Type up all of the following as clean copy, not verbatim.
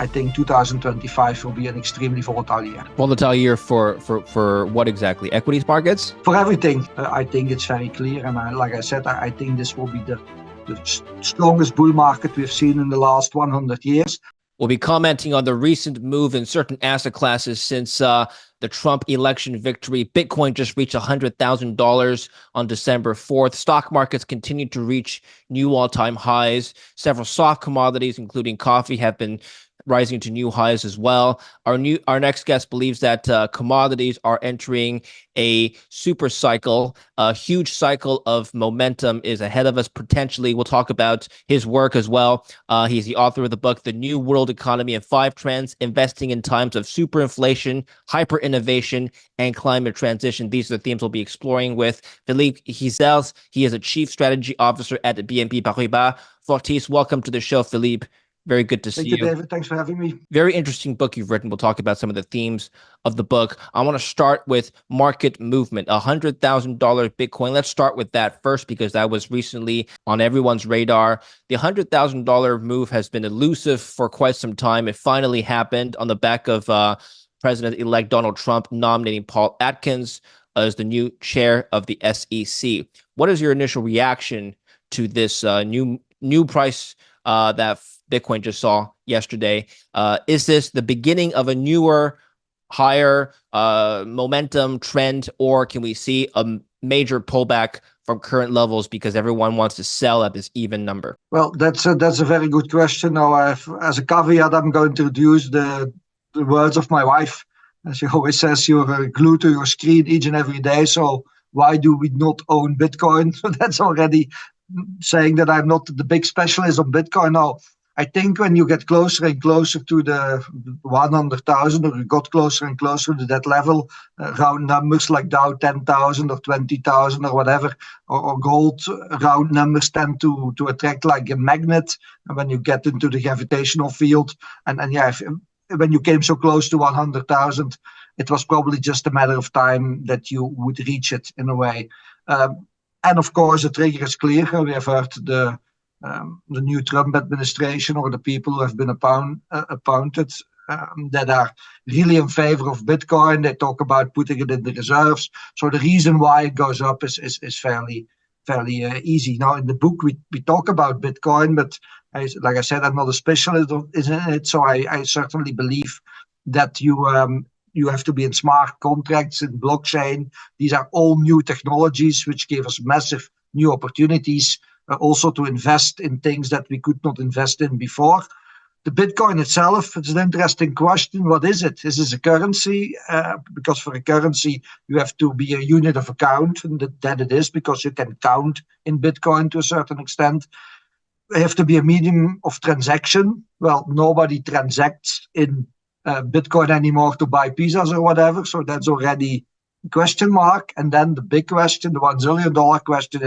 I think 2025 will be an extremely volatile year. Volatile year for what exactly? Equities markets? For everything. I think it's very clear. And like I said, I think this will be the strongest bull market we've seen in the last 100 years. We'll be commenting on the recent move in certain asset classes since the Trump election victory. Bitcoin just reached $100,000 on December 4th. Stock markets continue to reach new all-time highs. Several soft commodities, including coffee, have been rising to new highs as well. Our next guest believes that commodities are entering a super cycle. A huge cycle of momentum is ahead of us potentially. We'll talk about his work as well. He's the author of the book, The New World Economy and 5 Trends, Investing in Times of Superinflation, Hyper-Innovation, and Climate Transition. These are the themes we'll be exploring with Philippe Gijsels. He is a Chief Strategy Officer at the BNP Paribas Fortis. Welcome to the show, Philippe. Very good to see you. Thank you, David. Thanks for having me. Very interesting book you've written. We'll talk about some of the themes of the book. I want to start with market movement, $100,000 Bitcoin. Let's start with that first because that was recently on everyone's radar. The $100,000 move has been elusive for quite some time. It finally happened on the back of President-elect Donald Trump nominating Paul Atkins as the new chair of the SEC. What is your initial reaction to this new price that Bitcoin just saw yesterday? Is this the beginning of a newer, higher momentum trend, or can we see a major pullback from current levels because everyone wants to sell at this even number? Well, that's a very good question. Now, as a caveat, I'm going to use the words of my wife. She always says, you're glued to your screen each and every day, so why do we not own Bitcoin? So that's already saying that I'm not the big specialist on Bitcoin. Now, I think when you get closer and closer to the 100,000, or you got closer and closer to that level, round numbers like Dow 10,000 or 20,000 or whatever, or gold, round numbers tend to attract like a magnet. And when you get into the gravitational field, and yeah, when you came so close to 100,000, it was probably just a matter of time that you would reach it in a way. And of course, the trigger is clear. We have heard the new Trump administration, or the people who have been appointed that are really in favor of Bitcoin. They talk about putting it in the reserves. So the reason why it goes up is fairly easy. Now, in the book, we talk about Bitcoin, but like I said, I'm not a specialist in it. So I certainly believe that you have to be in smart contracts, in blockchain. These are all new technologies which give us massive new opportunities, also to invest in things that we could not invest in before. The Bitcoin itself, it's an interesting question. What is it? Is this a currency? Because for a currency, you have to be a unit of account, and that it is, because you can count in Bitcoin to a certain extent. You have to be a medium of transaction. Well, nobody transacts in Bitcoin anymore to buy pizzas or whatever, so that's already a question mark. And then the big question, the $1 zillion question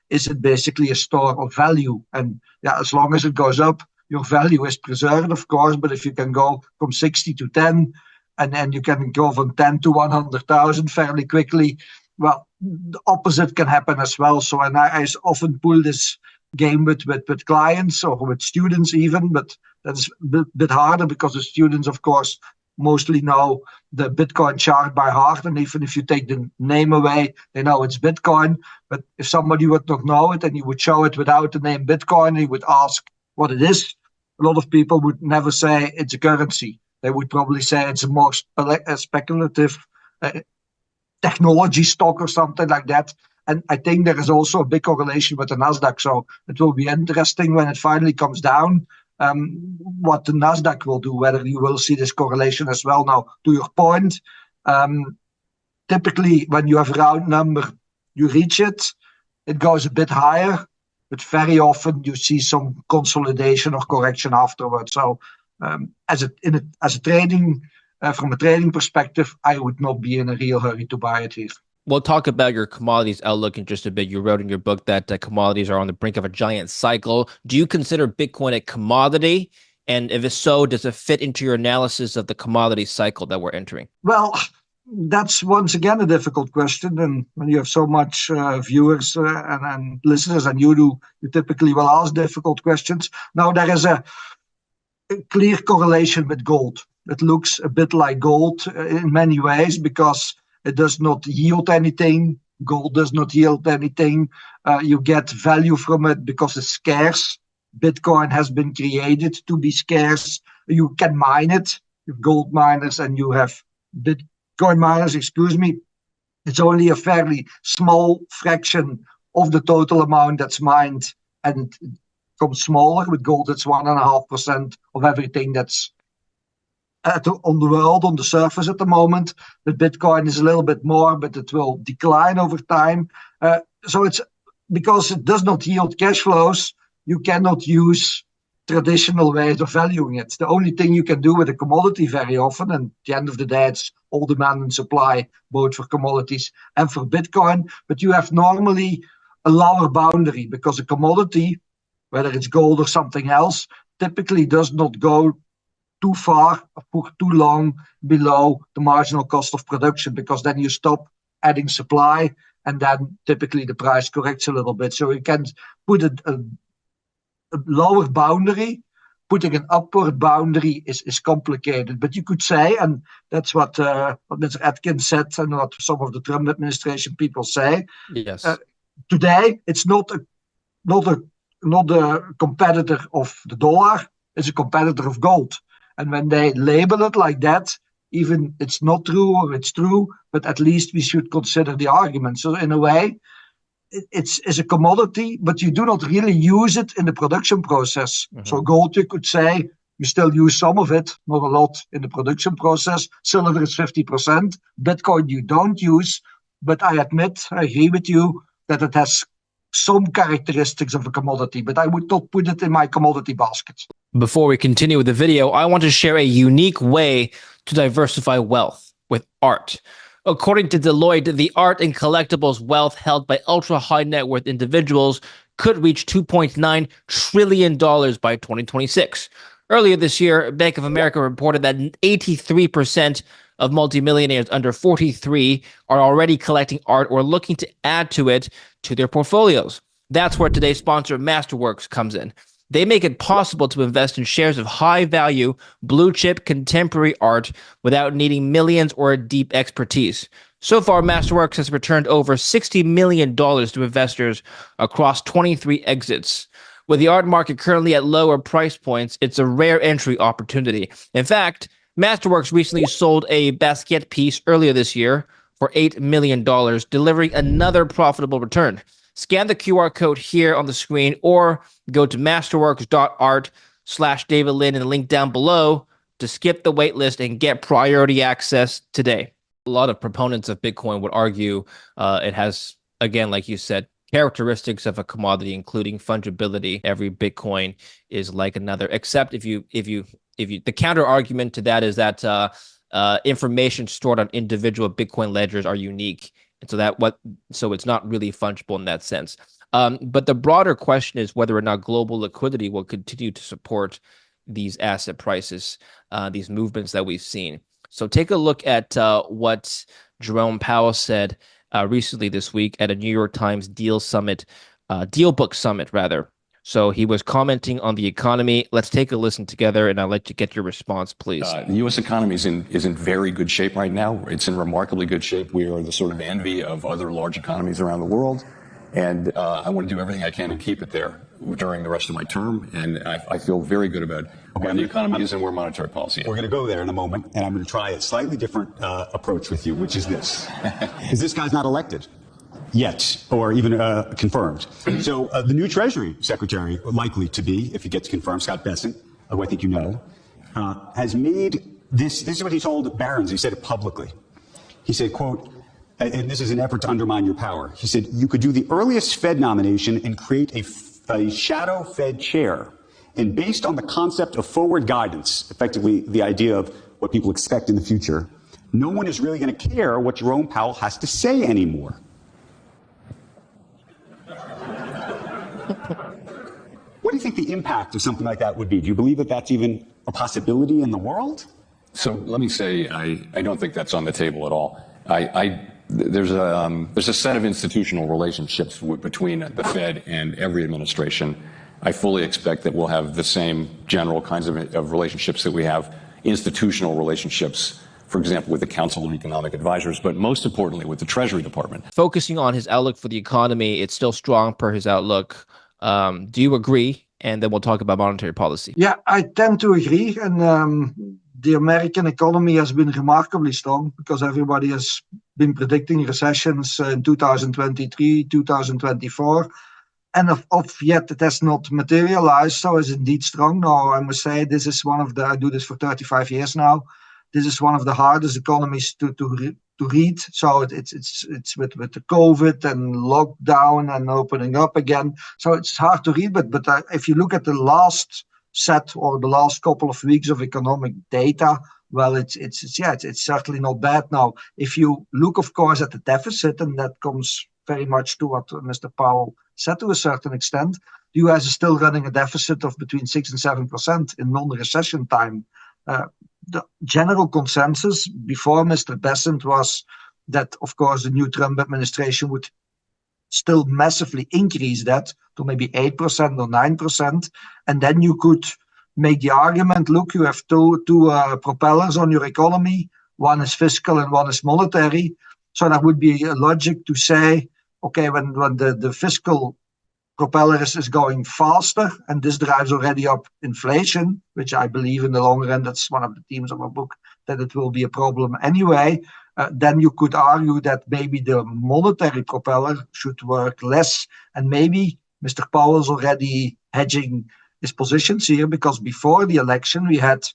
is it basically a store of value? And yeah, as long as it goes up, your value is preserved, of course. But if you can go from 60 to 10, and then you can go from 10 to 100,000 fairly quickly, well, the opposite can happen as well. So, and I often pull this game with clients or with students even, but that's a bit harder because the students, of course, mostly know the Bitcoin chart by heart. And even if you take the name away, they know it's Bitcoin. But if somebody would not know it and you would show it without the name Bitcoin, you would ask what it is. A lot of people would never say it's a currency. They would probably say it's a more speculative technology stock or something like that. And I think there is also a big correlation with the Nasdaq. So it will be interesting when it finally comes down, what the Nasdaq will do, whether you will see this correlation as well. Now, to your point, typically when you have a round number, you reach it, it goes a bit higher, but very often you see some consolidation or correction afterwards. So as a trading, from a trading perspective, I would not be in a real hurry to buy it here. We'll talk about your commodities outlook in just a bit. You wrote in your book that commodities are on the brink of a giant cycle. Do you consider Bitcoin a commodity? And if so, does it fit into your analysis of the commodity cycle that we're entering? Well, that's once again a difficult question. And when you have so much viewers and listeners, and you typically will ask difficult questions. Now, there is a clear correlation with gold. It looks a bit like gold in many ways because it does not yield anything. Gold does not yield anything. You get value from it because it's scarce. Bitcoin has been created to be scarce. You can mine it. You have gold miners and you have Bitcoin miners, excuse me. It's only a fairly small fraction of the total amount that's mined, and it becomes smaller. With gold, it's 1.5% of everything that's on the world, on the surface at the moment. With Bitcoin is a little bit more, but it will decline over time. So it's because it does not yield cash flows, you cannot use traditional ways of valuing it. The only thing you can do with a commodity very often, and at the end of the day, it's all demand and supply, both for commodities and for Bitcoin, but you have normally a lower boundary because a commodity, whether it's gold or something else, typically does not go too far or too long below the marginal cost of production, because then you stop adding supply and then typically the price corrects a little bit. So you can put a lower boundary. Putting an upward boundary is complicated, but you could say, and that's what Mr. Atkins said, and what some of the Trump administration people say. Yes. Today, it's not a competitor of the dollar; it's a competitor of gold. And when they label it like that, even it's not true or it's true, but at least we should consider the argument. So in a way, it's a commodity, but you do not really use it in the production process. Mm-hmm. So gold, you could say, you still use some of it, not a lot in the production process. Silver is 50%. Bitcoin you don't use, but I admit, I agree with you, that it has some characteristics of a commodity, but I would not put it in my commodity basket. Before we continue with the video, I want to share a unique way to diversify wealth with art. According to Deloitte, the art and collectibles wealth held by ultra-high net worth individuals could reach $2.9 trillion by 2026. Earlier this year, Bank of America reported that 83% of multimillionaires under 43 are already collecting art or looking to add to it to their portfolios. That's where today's sponsor, Masterworks, comes in. They make it possible to invest in shares of high-value, blue-chip contemporary art without needing millions or a deep expertise. So far, Masterworks has returned over $60 million to investors across 23 exits. With the art market currently at lower price points, it's a rare entry opportunity. In fact, Masterworks recently sold a Basquiat piece earlier this year for $8 million, delivering another profitable return. Scan the QR code here on the screen or go to masterworks.art/David Lin and the link down below to skip the waitlist and get priority access today. A lot of proponents of Bitcoin would argue it has, again, like you said, characteristics of a commodity, including fungibility. Every Bitcoin is like another, except if you the counter argument to that is that information stored on individual Bitcoin ledgers are unique. And so it's not really fungible in that sense. But the broader question is whether or not global liquidity will continue to support these asset prices, these movements that we've seen. So take a look at what Jerome Powell said recently this week at a New York Times Deal Book Summit, rather. So he was commenting on the economy. Let's take a listen together, and I'll let you get your response, please. The U.S. economy is in very good shape right now. It's in remarkably good shape. We are the sort of envy of other large economies around the world, and I want to do everything I can to keep it there during the rest of my term, and I feel very good about where the economy is and where monetary policy is. We're going to go there in a moment, and I'm going to try a slightly different approach with you, which is this. Because this guy's not elected yet, or even confirmed. So the new Treasury Secretary, likely to be, if he gets confirmed, Scott Bessent, who I think you know, has made this is what he told Barron's. He said it publicly. He said, quote, and this is an effort to undermine your power. He said, you could do the earliest Fed nomination and create a shadow Fed chair. And based on the concept of forward guidance, effectively the idea of what people expect in the future, no one is really going to care what Jerome Powell has to say anymore. What do you think the impact of something like that would be? Do you believe that that's even a possibility in the world? So let me say, I don't think that's on the table at all. There's a set of institutional relationships between the Fed and every administration I fully expect that we'll have the same general kinds of relationships that we have, institutional relationships, for example, with the Council of Economic Advisors, but most importantly with the Treasury Department. Focusing on his outlook for the economy, it's still strong per his outlook. Do you agree? And then we'll talk about monetary policy. Yeah, I tend to agree. And the American economy has been remarkably strong because everybody has been predicting recessions in 2023, 2024. And of yet it has not materialized, so it's indeed strong. Now, I must say, this is one of the, I do this for 35 years now. This is one of the hardest economies to read. So it's with the COVID and lockdown and opening up again. So it's hard to read. But if you look at the last set or the last couple of weeks of economic data, well, it's certainly not bad. Now, if you look, of course, at the deficit, and that comes very much to what Mr. Powell said to a certain extent, the US is still running a deficit of between 6 and 7% in non-recession time. The general consensus before Mr. Bessent was that, of course, the new Trump administration would still massively increase that to maybe 8% or 9%. And then you could make the argument, look, you have two propellers on your economy. One is fiscal and one is monetary. So that would be a logic to say, okay, when the fiscal propeller is going faster, and this drives already up inflation, which I believe in the long run, that's one of the themes of our book, that it will be a problem anyway, then you could argue that maybe the monetary propeller should work less. And maybe Mr. Powell's already hedging his positions here, because before the election we had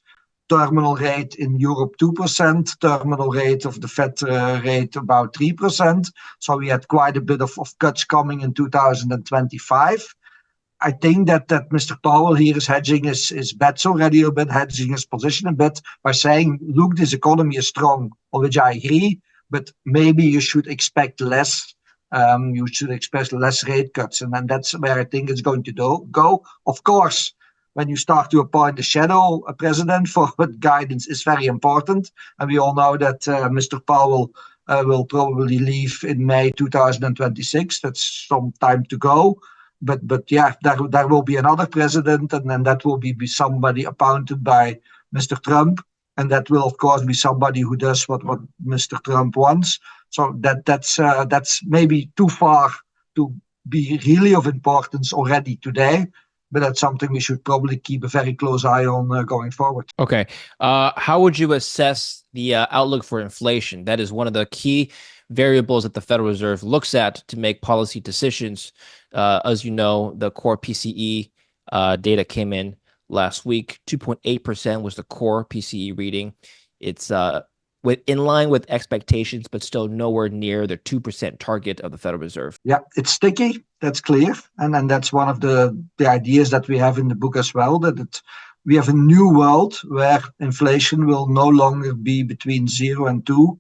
terminal rate in Europe 2%, terminal rate of the Fed rate about 3%. So we had quite a bit of cuts coming in 2025. I think that Mr. Powell here is hedging his bets already a bit, hedging his position a bit by saying, look, this economy is strong, on which I agree, but maybe you should expect less. You should expect less rate cuts. And that's where I think it's going to go. Of course, when you start to appoint a shadow president for guidance is very important. And we all know that Mr. Powell will probably leave in May 2026. That's some time to go. But yeah, there will be another president, and then that will be somebody appointed by Mr. Trump. And that will, of course, be somebody who does what Mr. Trump wants. So that's maybe too far to be really of importance already today. But that's something we should probably keep a very close eye on going forward. Okay. How would you assess the outlook for inflation? That is one of the key variables that the Federal Reserve looks at to make policy decisions. As you know, the core PCE data came in last week. 2.8% was the core PCE reading. It's in line with expectations, but still nowhere near the 2% target of the Federal Reserve. Yeah, it's sticky. That's clear. And that's one of the ideas that we have in the book as well, that we have a new world where inflation will no longer be between 0 and 2,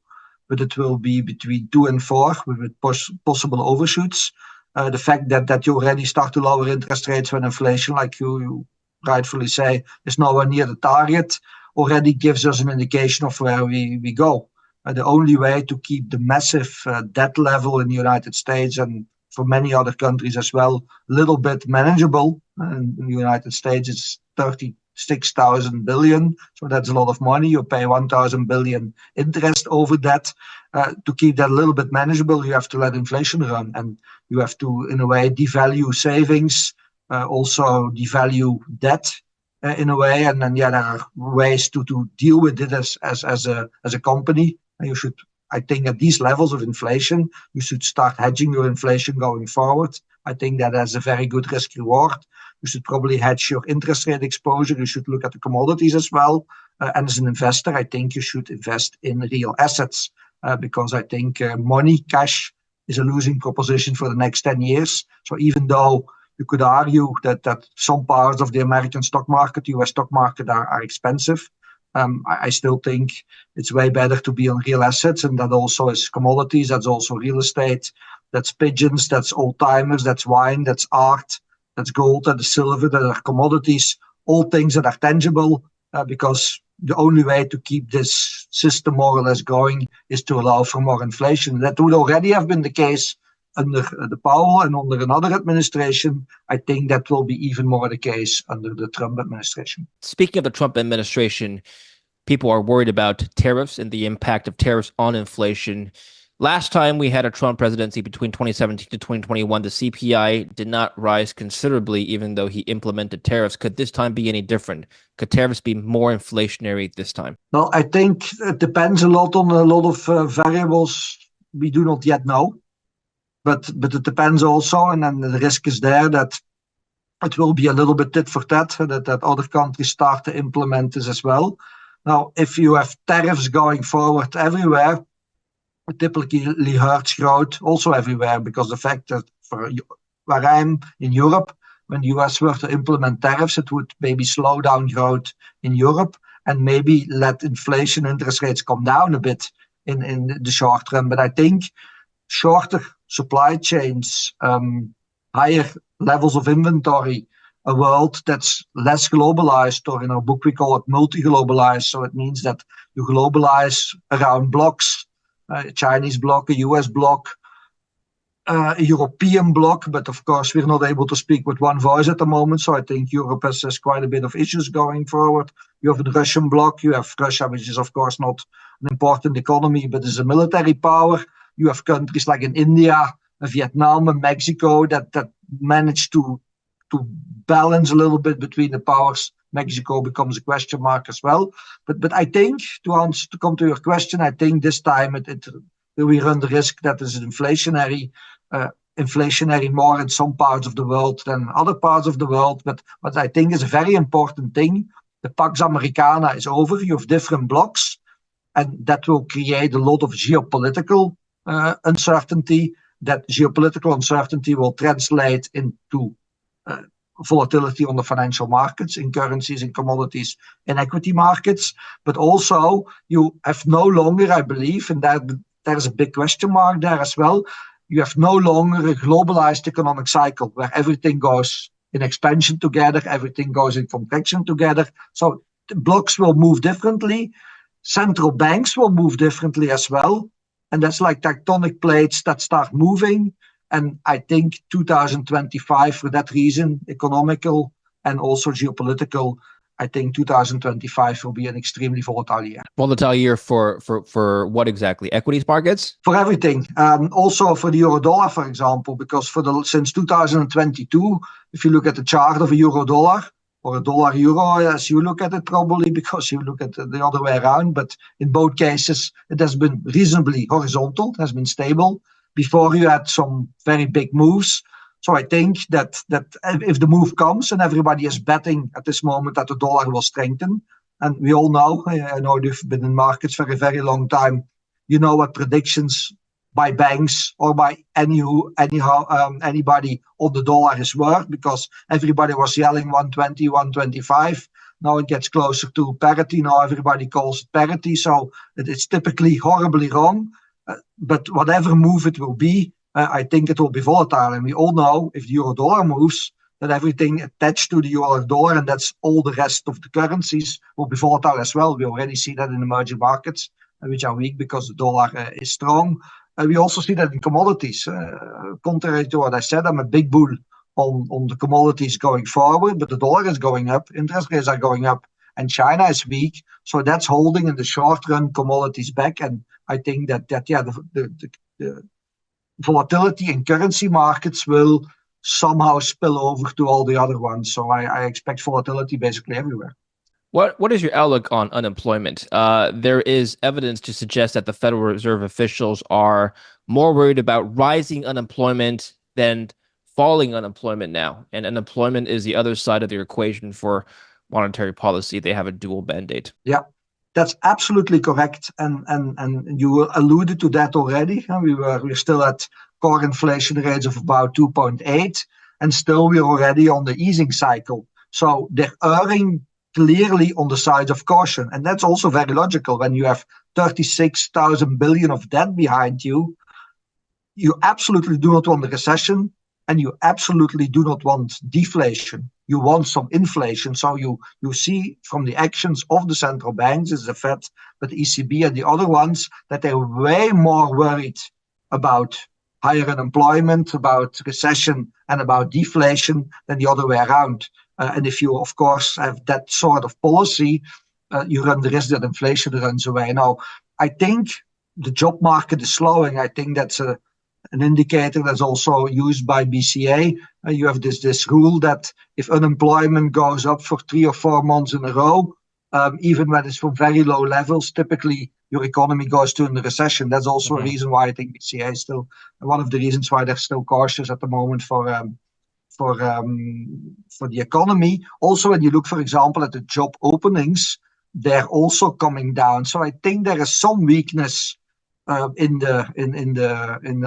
but it will be between 2 and 4 with possible overshoots. The fact that you already start to lower interest rates when inflation, like you rightfully say, is nowhere near the target, already gives us an indication of where we go. The only way to keep the massive debt level in the United States and for many other countries as well, a little bit manageable. In the United States, it's 36,000 billion. So that's a lot of money. You pay 1,000 billion interest over that. To keep that a little bit manageable, you have to let inflation run. And you have to, in a way, devalue savings, also devalue debt in a way. And then, yeah, there are ways to deal with it as a company. And you should, I think, at these levels of inflation, you should start hedging your inflation going forward. I think that has a very good risk reward. You should probably hedge your interest rate exposure. You should look at the commodities as well. And as an investor, I think you should invest in real assets because I think money, cash, is a losing proposition for the next 10 years. So even though you could argue that some parts of the American stock market, US stock market are expensive, I still think it's way better to be on real assets, and that also is commodities, that's also real estate, that's pigeons, that's old-timers, that's wine, that's art, that's gold, that's silver, that are commodities, all things that are tangible, because the only way to keep this system more or less going is to allow for more inflation. That would already have been the case under the Powell and under another administration. I think that will be even more the case under the Trump administration. Speaking of the Trump administration, people are worried about tariffs and the impact of tariffs on inflation. Last time we had a Trump presidency between 2017 to 2021, the CPI did not rise considerably, even though he implemented tariffs. Could this time be any different? Could tariffs be more inflationary this time? Well, I think it depends a lot on a lot of variables we do not yet know. But it depends also, and then the risk is there that it will be a little bit tit for tat, that other countries start to implement this as well. Now, if you have tariffs going forward everywhere, it typically hurts growth also everywhere, because the fact that for where I'm in Europe, when the US were to implement tariffs, it would maybe slow down growth in Europe and maybe let inflation interest rates come down a bit in the short term. But I think shorter supply chains, higher levels of inventory, a world that's less globalized, or in our book we call it multi-globalized. So it means that you globalize around blocks, a Chinese block, a US block, a European block. But of course, we're not able to speak with one voice at the moment. So I think Europe has quite a bit of issues going forward. You have the Russian bloc. You have Russia, which is of course not an important economy, but is a military power. You have countries like in India, Vietnam, and Mexico that manage to balance a little bit between the powers. Mexico becomes a question mark as well. But I think, to come to your question, I think this time we run the risk that is inflationary more in some parts of the world than other parts of the world. But what I think is a very important thing, the Pax Americana is over. You have different blocks, and that will create a lot of geopolitical uncertainty. That geopolitical uncertainty will translate into volatility on the financial markets, in currencies, in commodities, in equity markets. But also, you have no longer, I believe, and that there's a big question mark there as well, you have no longer a globalized economic cycle where everything goes in expansion together, everything goes in contraction together. So the blocks will move differently. Central banks will move differently as well. And that's like tectonic plates that start moving. And I think 2025, for that reason, economical and also geopolitical, I think 2025 will be an extremely volatile year. Volatile year for what exactly? Equities markets? For everything. Also for the euro dollar, for example, because since 2022, if you look at the chart of a euro dollar or a dollar euro, as you look at it probably, because you look at the other way around, but in both cases, it has been reasonably horizontal, it has been stable. Before you had some very big moves. So I think that if the move comes and everybody is betting at this moment that the dollar will strengthen, and we all know, I know you've been in markets for a very long time, you know what predictions by banks or by anybody on the dollar is worth, because everybody was yelling 120, 125. Now it gets closer to parity. Now everybody calls it parity. So it's typically horribly wrong. But whatever move it will be, I think it will be volatile. And we all know if the euro dollar moves, that everything attached to the euro dollar, and that's all the rest of the currencies, will be volatile as well. We already see that in emerging markets, which are weak because the dollar is strong. We also see that in commodities. Contrary to what I said, I'm a big bull on the commodities going forward, but the dollar is going up, interest rates are going up, and China is weak. So that's holding in the short run commodities back. And I think that the volatility in currency markets will somehow spill over to all the other ones. So I expect volatility basically everywhere. What is your outlook on unemployment? There is evidence to suggest that the Federal Reserve officials are more worried about rising unemployment than falling unemployment now. And unemployment is the other side of the equation for monetary policy. They have a dual mandate. Yeah. That's absolutely correct, and you alluded to that already. We're still at core inflation rates of about 2.8, and still we're already on the easing cycle. So they're erring clearly on the side of caution, and that's also very logical. When you have 36,000 billion of debt behind you, you absolutely do not want a recession, and you absolutely do not want deflation. You want some inflation. So you see from the actions of the central banks, is the Fed, but the ECB and the other ones, that they're way more worried about higher unemployment, about recession, and about deflation than the other way around. And if you, of course, have that sort of policy, you run the risk that inflation runs away. Now, I think the job market is slowing. I think that's an indicator that's also used by BCA. You have this rule that if unemployment goes up for 3 or 4 months in a row, even when it's from very low levels, typically your economy goes to a recession. That's also a reason why I think BCA is still one of the reasons why they're still cautious at the moment for the economy. Also, when you look, for example, at the job openings, they're also coming down. So I think there is some weakness in the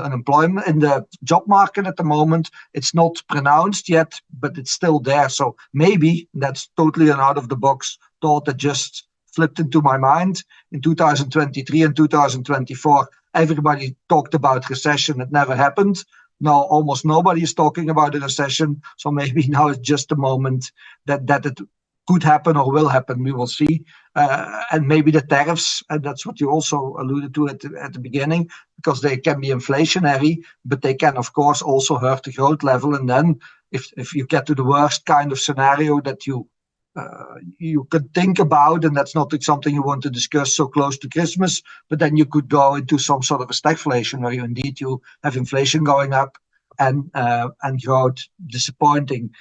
unemployment, in the job market at the moment. It's not pronounced yet, but it's still there. So maybe that's totally an out of the box thought that just flipped into my mind. In 2023 and 2024, everybody talked about recession. It never happened. Now almost nobody is talking about a recession. So maybe now it's just a moment that it could happen or will happen. We will see. And maybe the tariffs, and that's what you also alluded to at the beginning, because they can be inflationary, but they can, of course, also hurt the growth level. And then if you get to the worst kind of scenario that you could think about, and that's not something you want to discuss so close to Christmas, but then you could go into some sort of a stagflation where you have inflation going up and growth disappointing,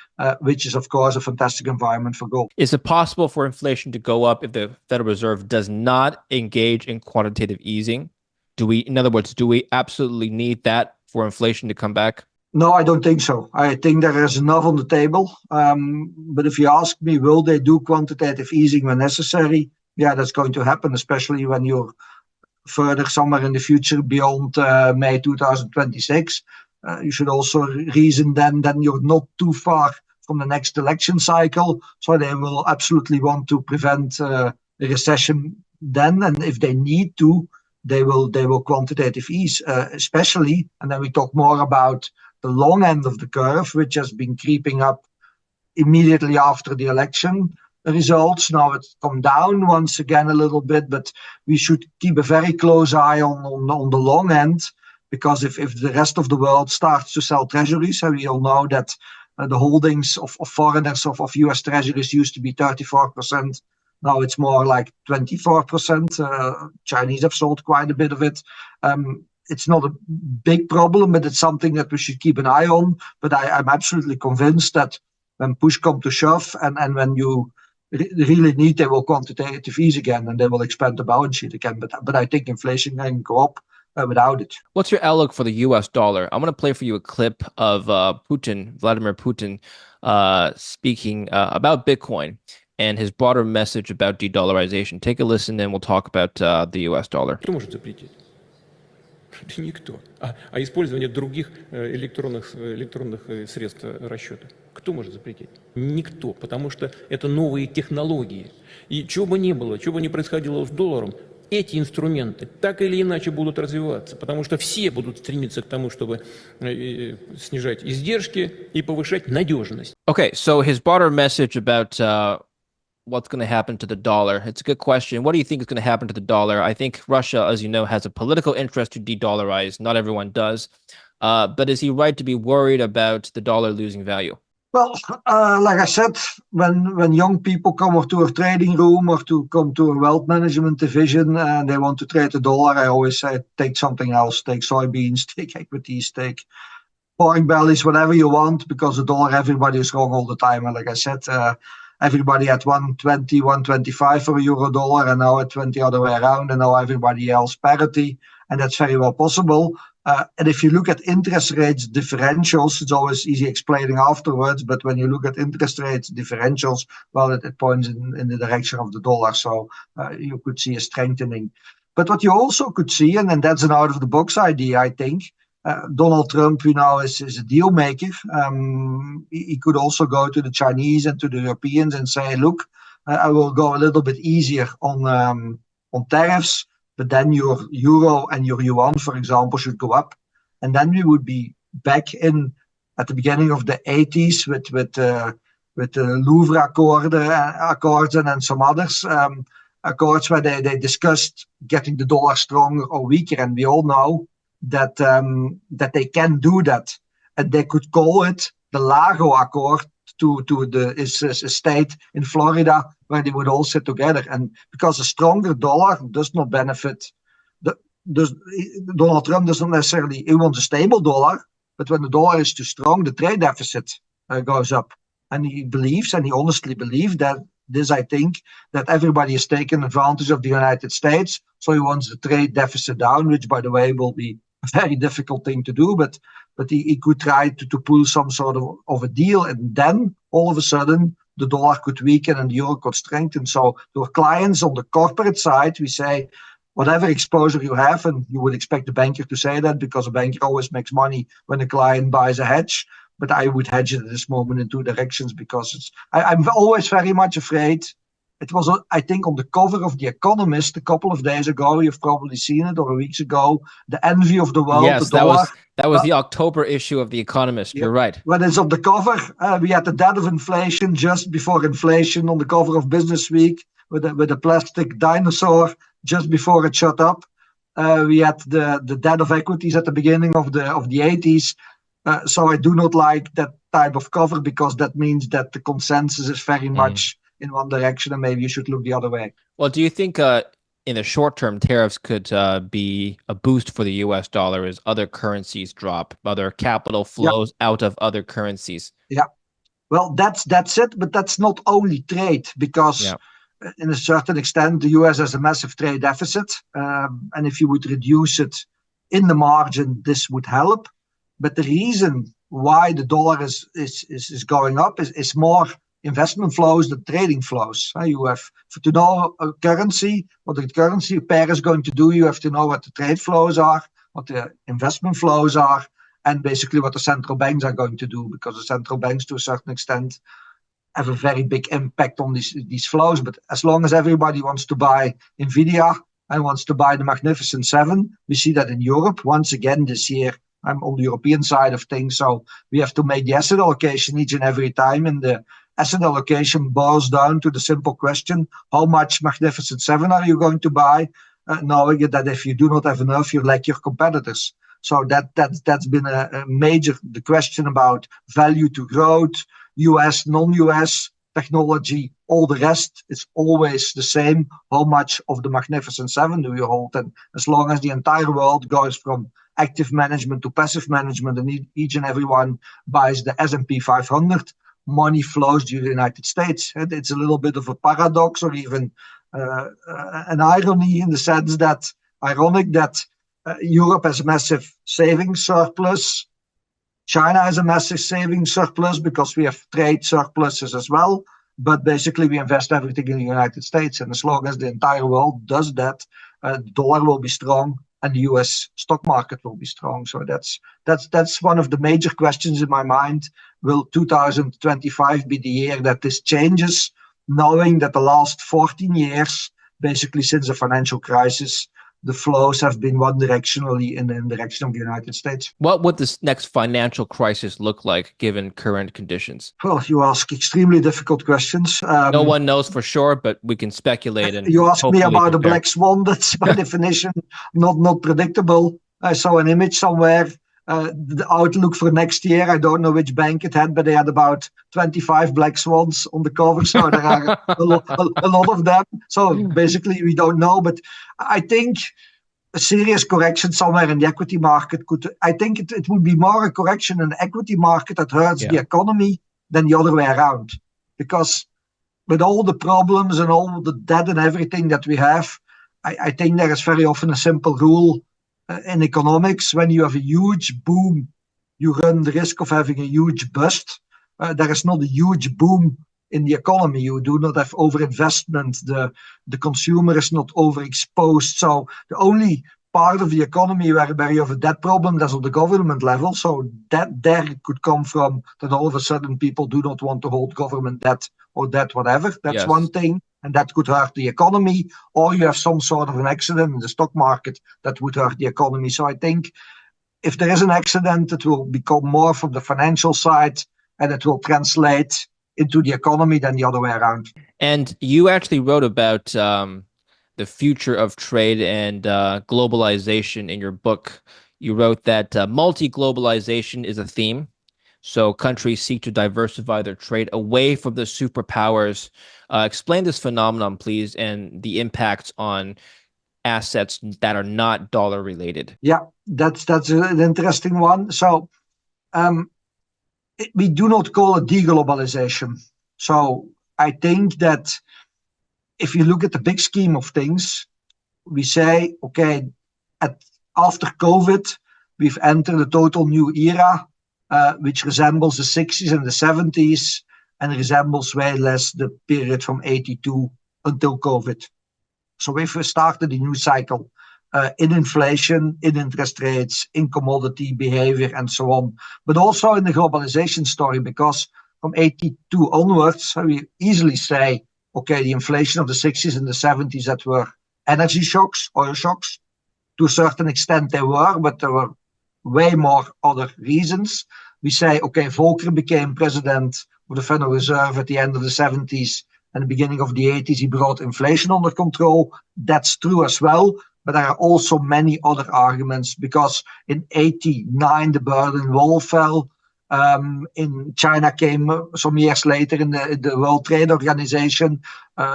which is, of course, a fantastic environment for gold. Is it possible for inflation to go up if the Federal Reserve does not engage in quantitative easing? In other words, do we absolutely need that for inflation to come back? No, I don't think so. I think there is enough on the table. But if you ask me, will they do quantitative easing when necessary? Yeah, that's going to happen, especially when you're further somewhere in the future beyond May 2026. You should also reason then you're not too far from the next election cycle. So they will absolutely want to prevent a recession then. And if they need to, they will quantitative ease, especially. And then we talk more about the long end of the curve, which has been creeping up immediately after the election results. Now it's come down once again a little bit, but we should keep a very close eye on the long end, because if the rest of the world starts to sell treasuries, and we all know that the holdings of foreigners of US treasuries used to be 34%. Now it's more like 24%. Chinese have sold quite a bit of it. It's not a big problem, but it's something that we should keep an eye on. But I'm absolutely convinced that when push comes to shove and when you really need, they will quantitative ease again and they will expand the balance sheet again. But I think inflation can go up without it. What's your outlook for the US dollar? I'm going to play for you a clip of Vladimir Putin, speaking about Bitcoin and his broader message about de-dollarization. Take a listen and we'll talk about the US dollar. Кто может запретить? Никто. А использование других электронных средств расчета? Кто может запретить? Никто, потому что это новые технологии. И чего бы ни было, чего бы ни происходило с долларом, эти инструменты так или иначе будут развиваться, потому что все будут стремиться к тому, чтобы снижать издержки и повышать надежность. Okay, so his broader message about what's going to happen to the dollar. It's a good question. What do you think is going to happen to the dollar? I think Russia, as you know, has a political interest to de-dollarize. Not everyone does. But is he right to be worried about the dollar losing value? Well, like I said, when young people come to a trading room or to come to a wealth management division and they want to trade the dollar, I always say, take something else. Take soybeans, take equities, take pork bellies, whatever you want, because the dollar, everybody is wrong all the time. And like I said, everybody at 120, 125 for a euro dollar, and now at 20 other way around, and now everybody else parity, and that's very well possible. And if you look at interest rates differentials, it's always easy explaining afterwards, but when you look at interest rates differentials, well, it points in the direction of the dollar, so you could see a strengthening. But what you also could see, and that's an out-of-the-box idea, I think, Donald Trump, is a deal maker. He could also go to the Chinese and to the Europeans and say, look, I will go a little bit easier on tariffs, but then your euro and your yuan, for example, should go up. And then we would be back in at the beginning of the 80s with the Louvre Accords and some others, accords where they discussed getting the dollar stronger or weaker. And we all know that they can do that, and they could call it the Lago Accord to his state in Florida, where they would all sit together. And because a stronger dollar does not benefit, Donald Trump doesn't necessarily, he wants a stable dollar, but when the dollar is too strong, the trade deficit goes up. And he believes, and he honestly believes that I think, that everybody is taking advantage of the United States. So he wants the trade deficit down, which, by the way, will be a very difficult thing to do. But he could try to pull some sort of a deal. And then all of a sudden, the dollar could weaken and the euro could strengthen. So to our clients on the corporate side, we say, whatever exposure you have, and you would expect the banker to say that because a banker always makes money when a client buys a hedge. But I would hedge it at this moment in two directions because I'm always very much afraid. It was, I think, on the cover of The Economist a couple of days ago. You've probably seen it, or weeks ago. The envy of the world. Yes, the dollar. that was the October issue of The Economist. Yeah. You're right. When it's on the cover, we had the death of inflation just before inflation on the cover of Business Week with a plastic dinosaur just before it shut up. We had the death of equities at the beginning of the 80s. So I do not like that type of cover because that means that the consensus is very much in one direction, and maybe you should look the other way. Well, do you think in the short term tariffs could be a boost for the US dollar as other currencies drop, other capital flows out of other currencies? Yeah. Well, that's it, but that's not only trade because in a certain extent the US has a massive trade deficit, and if you would reduce it in the margin, this would help. But the reason why the dollar is going up is more investment flows than trading flows. You have to know a currency, what the currency pair is going to do. You have to know what the trade flows are, what the investment flows are, and basically what the central banks are going to do, because the central banks, to a certain extent, have a very big impact on these flows. But as long as everybody wants to buy Nvidia and wants to buy the Magnificent Seven, we see that in Europe once again this year. I'm on the European side of things, so we have to make the asset allocation each and every time. And the asset allocation boils down to the simple question: how much Magnificent Seven are you going to buy? Knowing that if you do not have enough, you lack your competitors. So that's been a major the question about value to growth, US, non-US, technology, all the rest. It's always the same. How much of the Magnificent Seven do you hold? And as long as the entire world goes from active management to passive management, and each and everyone buys the S&P 500, money flows to the United States. And it's a little bit of a paradox, or even an irony, in the sense that Europe has a massive savings surplus. China has a massive savings surplus because we have trade surpluses as well. But basically, we invest everything in the United States. And as long as the entire world does that, the dollar will be strong and the US stock market will be strong. So that's one of the major questions in my mind. Will 2025 be the year that this changes, knowing that the last 14 years, basically since the financial crisis, the flows have been one directionally in the direction of the United States. What would this next financial crisis look like given current conditions? Well, you ask extremely difficult questions. No one knows for sure, but we can speculate. And you ask me about prepare. a black swan. That's by definition not predictable. I saw an image somewhere. The outlook for next year, I don't know which bank it had, but they had about 25 black swans on the cover. So there are a lot of them. So basically, we don't know. But I think a serious correction somewhere in the equity market I think it would be more a correction in the equity market that hurts the economy than the other way around. Because with all the problems and all the debt and everything that we have, I think there is very often a simple rule. In economics, when you have a huge boom, you run the risk of having a huge bust. There is not a huge boom in the economy. You do not have overinvestment. The consumer is not overexposed. So the only part of the economy where you have a debt problem, that's on the government level. So that there could come from that all of a sudden people do not want to hold government debt or debt, whatever. That's one thing. And that could hurt the economy, or you have some sort of an accident in the stock market that would hurt the economy. So I think if there is an accident, it will become more from the financial side, and it will translate into the economy than the other way around. And you actually wrote about the future of trade and globalization in your book. you wrote that multi-globalization is a theme. So countries seek to diversify their trade away from the superpowers. Explain this phenomenon, please, and the impacts on assets that are not dollar related. Yeah, that's an interesting one. So we do not call it deglobalization. So I think that if you look at the big scheme of things, we say, okay, after COVID, we've entered a total new era, which resembles the 60s and the 70s, and resembles way less the period from 82 until COVID. So we've started a new cycle in inflation, in interest rates, in commodity behavior, and so on. But also in the globalization story, because from 82 onwards, we easily say, okay, the inflation of the 60s and the 70s that were energy shocks, oil shocks. To a certain extent they were, but there were way more other reasons. We say, okay, Volcker became president of the Federal Reserve at the end of the 70s and the beginning of the 80s. He brought inflation under control. That's true as well. But there are also many other arguments, because in 89, the Berlin Wall fell. In China came some years later in the World Trade Organization.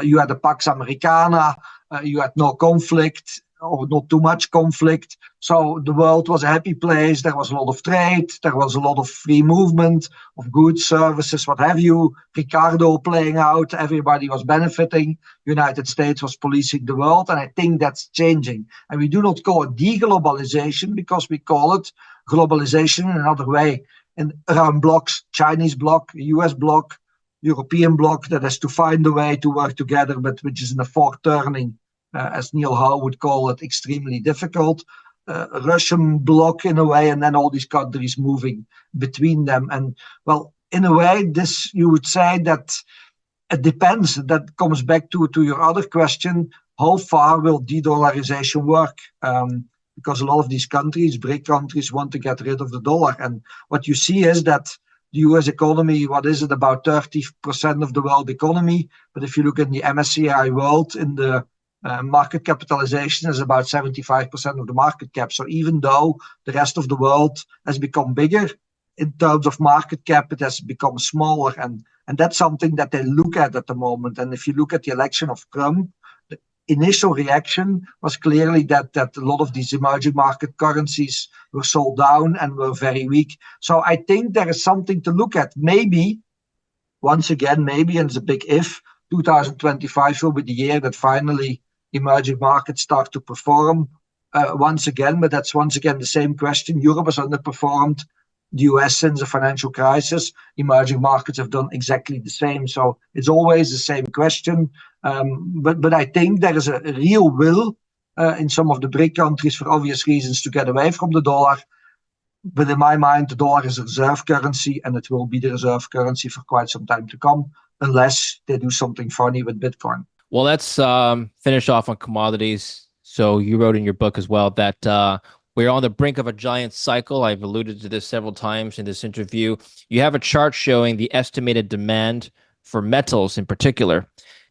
You had the Pax Americana. You had no conflict, or not too much conflict. So the world was a happy place. There was a lot of trade. There was a lot of free movement of goods, services, what have you. Ricardo playing out. Everybody was benefiting. United States was policing the world. And I think that's changing. And we do not call it deglobalization, because we call it globalization in another way. And around blocks, Chinese bloc, US bloc, European bloc, that has to find a way to work together, but which is in a fork turning, as Neil Howe would call it, extremely difficult. Russian bloc in a way, and then all these countries moving between them. And well, in a way, this, you would say that it depends. That comes back to your other question: how far will de-dollarization work? Because a lot of these countries, BRIC countries, want to get rid of the dollar. And what you see is that the US economy, what is it, about 30% of the world economy? But if you look in the MSCI world, in the market capitalization is about 75% of the market cap. So even though the rest of the world has become bigger, in terms of market cap, it has become smaller. And that's something that they look at the moment. And if you look at the election of Trump, the initial reaction was clearly that a lot of these emerging market currencies were sold down and were very weak. So I think there is something to look at. Maybe, once again, maybe, and it's a big if, 2025 will be the year that finally emerging markets start to perform once again. But that's once again the same question. Europe has underperformed the US since the financial crisis. Emerging markets have done exactly the same. So it's always the same question. But I think there is a real will in some of the BRIC countries, for obvious reasons, to get away from the dollar. But in my mind, the dollar is a reserve currency, and it will be the reserve currency for quite some time to come, unless they do something funny with Bitcoin. Well, let's finish off on commodities. So you wrote in your book as well that we're on the brink of a giant cycle. I've alluded to this several times in this interview. You have a chart showing the estimated demand for metals in particular.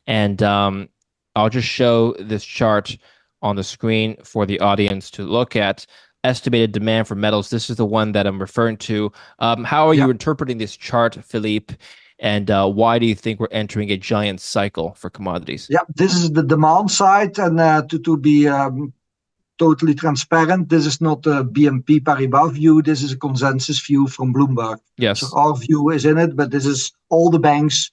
And I'll just show this chart on the screen for the audience to look at. Estimated demand for metals. This is the one that I'm referring to. How are you interpreting this chart, Philippe? And why do you think we're entering a giant cycle for commodities? Yeah, this is the demand side. And to be totally transparent, this is not a BNP Paribas view. This is a consensus view from Bloomberg. Yes. So our view is in it, but this is all the banks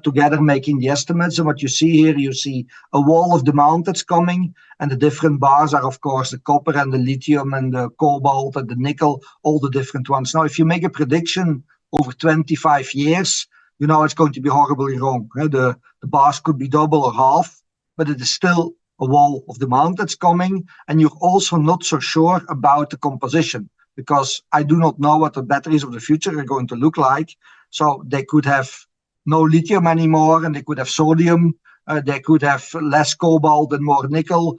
together making the estimates. And what you see here, you see a wall of demand that's coming. And the different bars are, of course, the copper and the lithium and the cobalt and the nickel, all the different ones. Now, if you make a prediction over 25 years, you know it's going to be horribly wrong. The bars could be double or half, but it is still a wall of demand that's coming. And you're also not so sure about the composition, because I do not know what the batteries of the future are going to look like. So they could have no lithium anymore, and they could have sodium. They could have less cobalt and more nickel.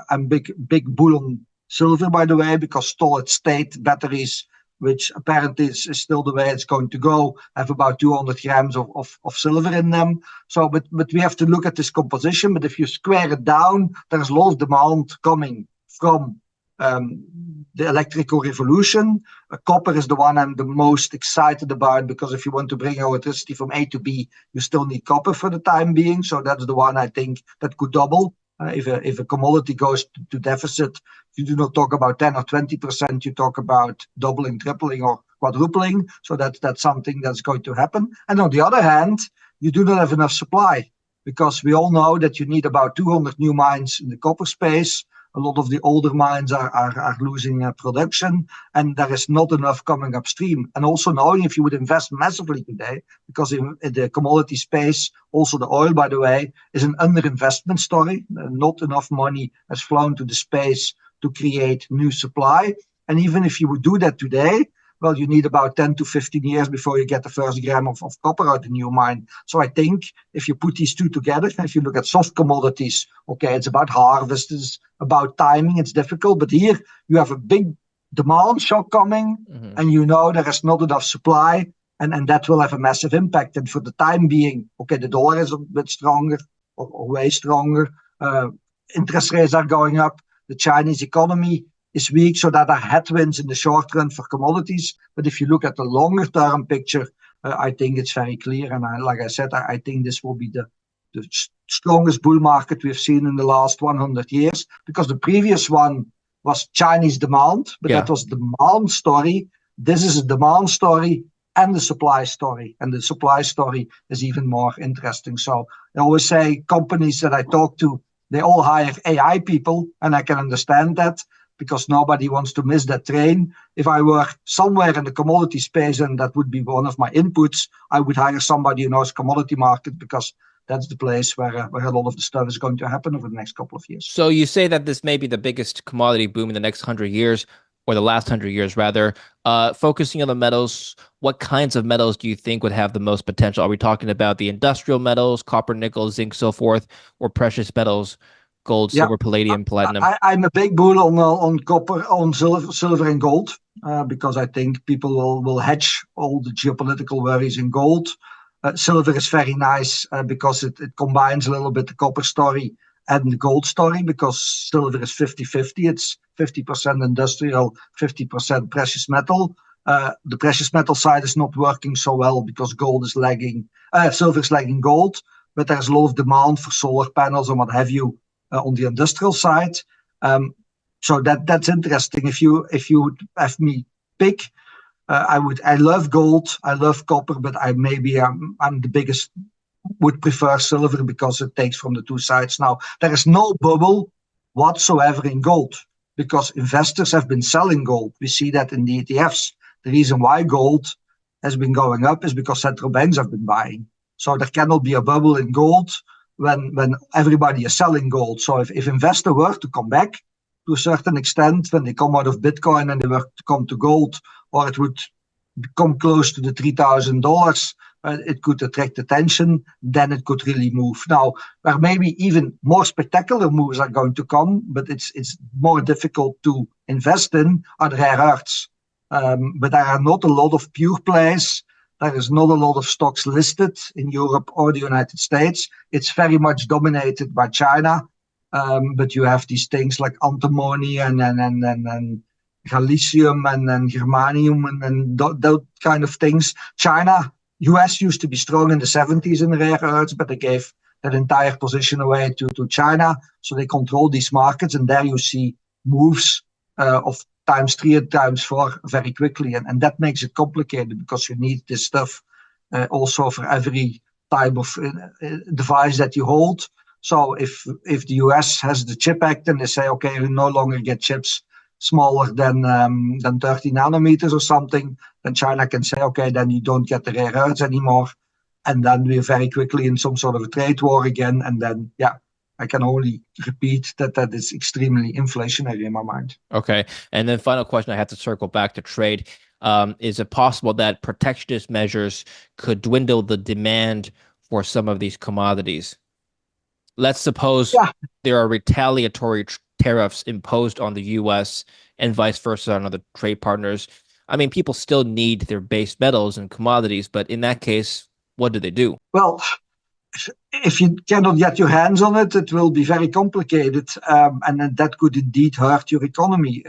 I'm big bull on silver, by the way, because solid state batteries, which apparently is still the way it's going to go, have about 200 grams of silver in them. So, but we have to look at this composition. But if you square it down, there's a lot of demand coming from the electrical revolution. Copper is the one I'm the most excited about, because if you want to bring electricity from A to B, you still need copper for the time being. So that's the one I think that could double. If a commodity goes to deficit, you do not talk about 10 or 20%, you talk about doubling, tripling, or quadrupling. So that's something that's going to happen. And on the other hand, you do not have enough supply, because we all know that you need about 200 new mines in the copper space. A lot of the older mines are losing production, and there is not enough coming upstream. And also knowing if you would invest massively today, because in the commodity space, also the oil, by the way, is an underinvestment story. Not enough money has flown to the space to create new supply. And even if you would do that today, well, you need about 10 to 15 years before you get the first gram of copper out of the new mine. So I think if you put these two together, if you look at soft commodities, okay, it's about harvest, it's about timing, it's difficult. But here you have a big demand shock coming, and you know there is not enough supply, and that will have a massive impact. And for the time being, okay, the dollar is a bit stronger, or way stronger. Interest rates are going up. The Chinese economy is weak, so that are headwinds in the short run for commodities. But if you look at the longer term picture, I think it's very clear. And like I said, I think this will be the strongest bull market we've seen in the last 100 years, because the previous one was Chinese demand, but that was demand story. This is a demand story and the supply story. And the supply story is even more interesting. So I always say companies that I talk to, they all hire AI people, and I can understand that, because nobody wants to miss that train. If I were somewhere in the commodity space, and that would be one of my inputs, I would hire somebody who knows commodity market, because that's the place where a lot of the stuff is going to happen over the next couple of years. So you say that this may be the biggest commodity boom in the next 100 years, or the last 100 years rather. Focusing on the metals, what kinds of metals do you think would have the most potential? Are we talking about the industrial metals, copper, nickel, zinc, so forth, or precious metals, gold, silver, palladium, platinum? I'm a big bull on copper, on silver and gold, because I think people will hedge all the geopolitical worries in gold. Silver is very nice because it combines a little bit the copper story and the gold story, because silver is 50-50. It's 50% industrial, 50% precious metal. The precious metal side is not working so well because gold is lagging, silver is lagging gold, but there's a lot of demand for solar panels and what have you on the industrial side. So that's interesting. If you would have me pick, I love gold, I love copper, but I'm the biggest, would prefer silver, because it takes from the two sides. Now, there is no bubble whatsoever in gold, because investors have been selling gold. We see that in the ETFs. The reason why gold has been going up is because central banks have been buying. So there cannot be a bubble in gold when everybody is selling gold. So if investors were to come back to a certain extent, when they come out of Bitcoin and they were to come to gold, or it would come close to the $3,000, it could attract attention, then it could really move. Now, where maybe even more spectacular moves are going to come, but it's more difficult to invest in, are the rare earths. But there are not a lot of pure plays. There is not a lot of stocks listed in Europe or the United States. It's very much dominated by China. But you have these things like antimony and gallium and germanium and those kind of things. US used to be strong in the 70s in rare earths, but they gave that entire position away to China. So they control these markets, and there you see moves of times 3 and times 4 very quickly. And that makes it complicated, because you need this stuff also for every type of device that you hold. So if the US has the Chip Act and they say, okay, you no longer get chips smaller than 30 nanometers or something, then China can say, okay, then you don't get the rare earths anymore. And then we're very quickly in some sort of a trade war again. And then, I can only repeat that is extremely inflationary in my mind. Okay. And then final question, I have to circle back to trade. Is it possible that protectionist measures could dwindle the demand for some of these commodities? Let's suppose there are retaliatory tariffs imposed on the US and vice versa on other trade partners. I mean, people still need their base metals and commodities, but in that case, what do they do? Well, if you cannot get your hands on it, it will be very complicated, and then that could indeed hurt your economy.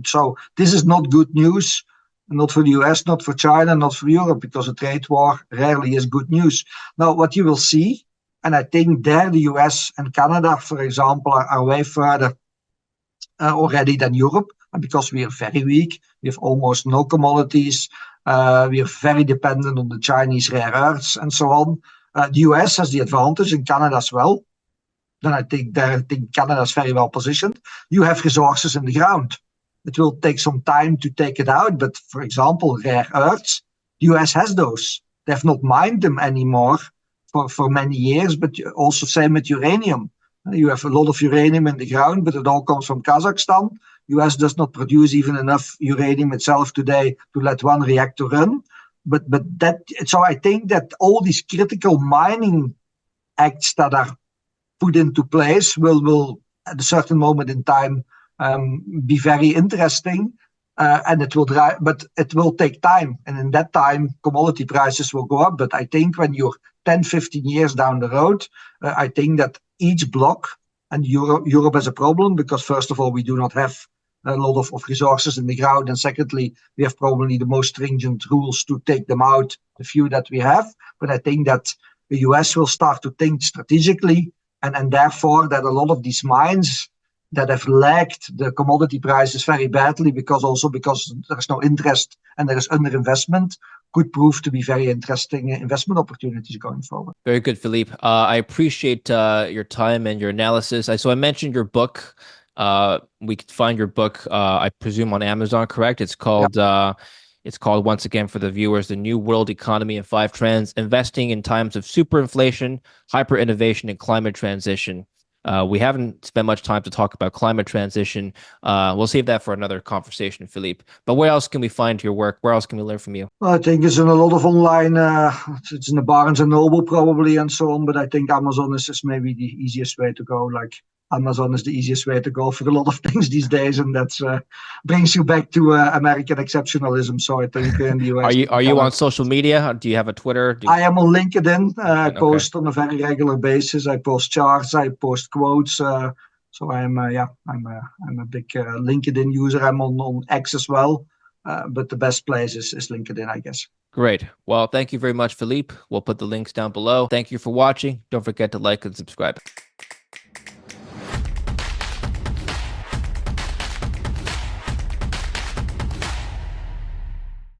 So this is not good news, not for the US, not for China, not for Europe, because a trade war rarely is good news. Now, what you will see, and I think there the US and Canada, for example, are way further already than Europe, and because we are very weak, we have almost no commodities, we are very dependent on the Chinese rare earths and so on. The US has the advantage, and Canada as well. Then I think Canada is very well positioned. You have resources in the ground. It will take some time to take it out, but for example, rare earths, the US has those. They have not mined them anymore for many years, but also same with uranium. You have a lot of uranium in the ground, but it all comes from Kazakhstan. US does not produce even enough uranium itself today to let one reactor run. So I think that all these critical mining acts that are put into place will at a certain moment in time be very interesting, and it will drive, but it will take time. And in that time, commodity prices will go up. But I think when you're 10, 15 years down the road, I think that each block, and Europe has a problem because first of all, we do not have a lot of resources in the ground, and secondly, we have probably the most stringent rules to take them out, the few that we have. But I think that the US will start to think strategically, and therefore that a lot of these mines that have lagged the commodity prices very badly because there's no interest and there is underinvestment, could prove to be very interesting investment opportunities going forward. Very good, Philippe. I appreciate your time and your analysis. So I mentioned your book. We could find your book, I presume, on Amazon, correct? It's called, once again for the viewers, The New World Economy and 5 Trends, Investing in Times of Superinflation, Hyperinnovation, and Climate Transition. We haven't spent much time to talk about climate transition. We'll save that for another conversation, Philippe. But where else can we find your work? Where else can we learn from you? Well, I think it's in a lot of online, it's in the Barnes & Noble probably and so on, but I think Amazon is maybe the easiest way to go. Like Amazon is the easiest way to go for a lot of things these days, and that brings you back to American exceptionalism. So I think in the US. Are you on social media? Do you have a Twitter? I am on LinkedIn. I post on a very regular basis. I post charts. I post quotes. So I'm a big LinkedIn user. I'm on X as well. But the best place is LinkedIn, I guess. Great. Well, thank you very much, Philippe. We'll put the links down below. Thank you for watching. Don't forget to like and subscribe.